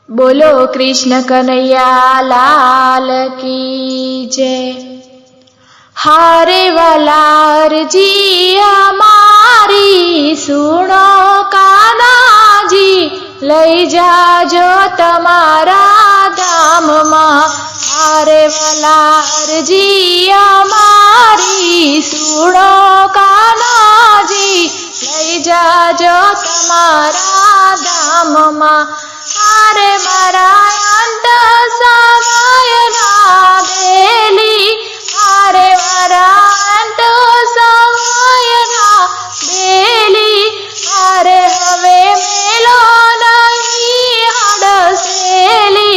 बोलो कृष्ण कन्हैया लाल की जय। हारे वाला अर्जी हमारी सुनो कान्हा जी, लई जाजो तमारा धाम मां। हारे वाला अर्जी हमारी सुनो कान्हा जी, लई जाजो तमारा धाम मां। हारे मारा अंत समय ना बेली, हारे मारा अंत समय ना बेली। हारे हवे मेलो नहीं हड़सेली,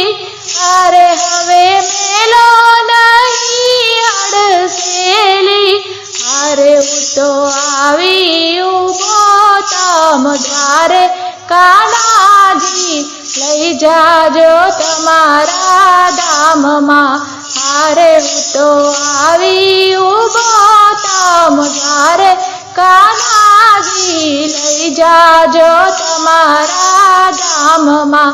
हारे हवे मेलो नहीं हड़सेली। हारे तो आवी उभो तम द्वारे कान्हा जी, लई जाजो तमारा धाम मां। हारे तो आवी उभो तम द्वारे कान्हा जी, लई जाजो तमारा धाम मां।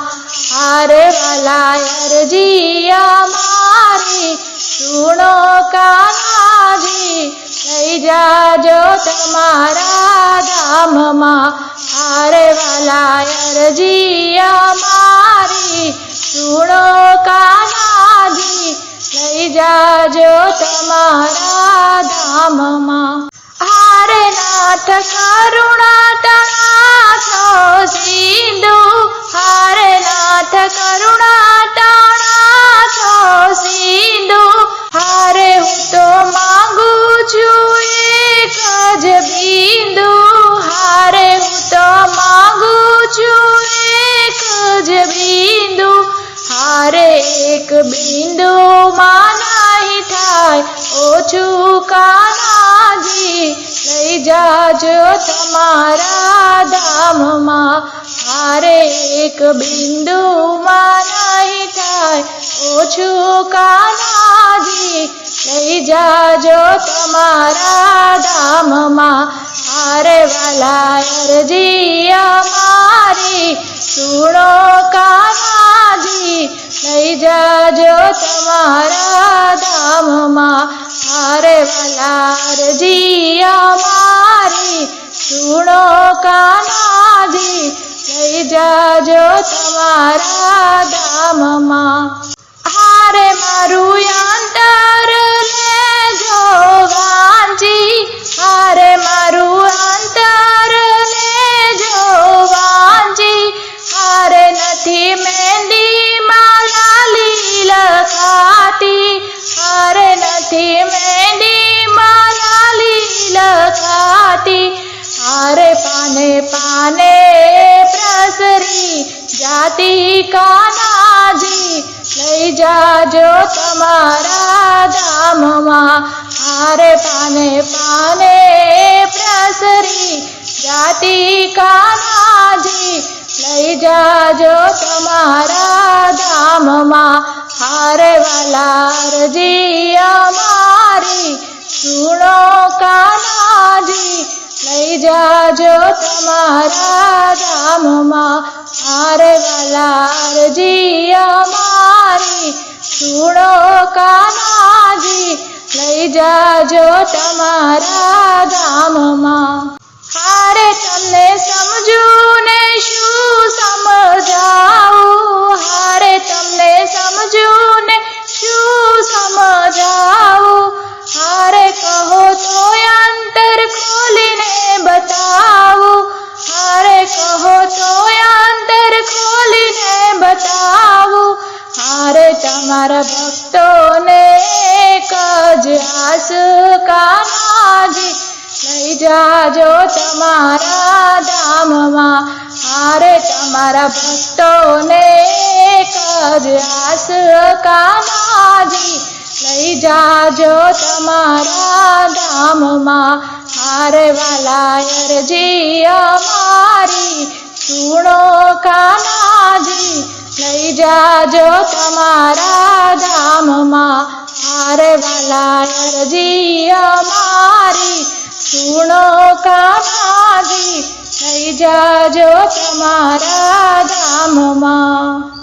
हारे वाला अर्जी हमारी सुनो कान्हा जी, लई जाजो तमारा धाम मां। हारे वाला अर्जी हमारी सुनो कान्हा जी, लई जाजो तमारा धाम मां। हारे नाथ करुणा टणा छो सिंधु, हारे नाथ करुणा टणा छो सिंधु। हारे हूँ तो मांगू छू एक ज बिंदु, हारे हूँ तो मांगू छू एक ज बिंदु। हारे एक बिंदु मां नहीं थाय ओछू कान्हा जी, लई जाजो तमारा धाम मां। हारे एक बिंदु मां नहीं थाय ओछू कान्हा जी, लई जाजो तमारा धाम मां। हारे वाला अर्जी हमारी सुनो कान्हा जी, लई जाजो तमारा धाम मां। हारे वाला अर्जी हमारी सुनो कान्हा जी, लई जाजो तमारा धाम मां। हारे मारू अंतर लेजो वांची, हारे मारू अंतर लेजो वांची। हारे नथी मेहंदी माला लील खाती, हारे नथी मेहंदी माला लील खाती। हारे पाने पाने प्रसरी जाती कान्हा जी, लई जाजो तमारा धाम मां। हारे पाने पाने प्रसरी जाती कान्हा जी, लई जाजो तमारा धाम मां। हारे वाला अर्जी हमारी सुनो कान्हा जी, लई जाजो तमारा धाम मां। हारे वाला अर्जी हमारी सुनो कान्हा जी, लई जाजो तमारा धाम मां। हारे तमने समझू ने शू समझाऊं, हारे तमने समझू ने शू समझाऊं। हारे कहो तो अंतर खोलीने बताऊं, हारे कहो तो अंतर खोलीने बताऊं। हारे तमारा भक्तों ने एक ज आस कान्हा जी, लई जाजो तमारा धाम मां। हारे तमारा भक्तों ने एक ज आस कान्हा जी, लई जाजो तमारा धाम मां। हारे वाला अर्जी हमारी सुनो कान्हा जी, लई जाजो तमारा धाम मां। हारे वाला अर्जी हमारी सुनो कान्हा जी, लई जाजो तमारा धाम मां।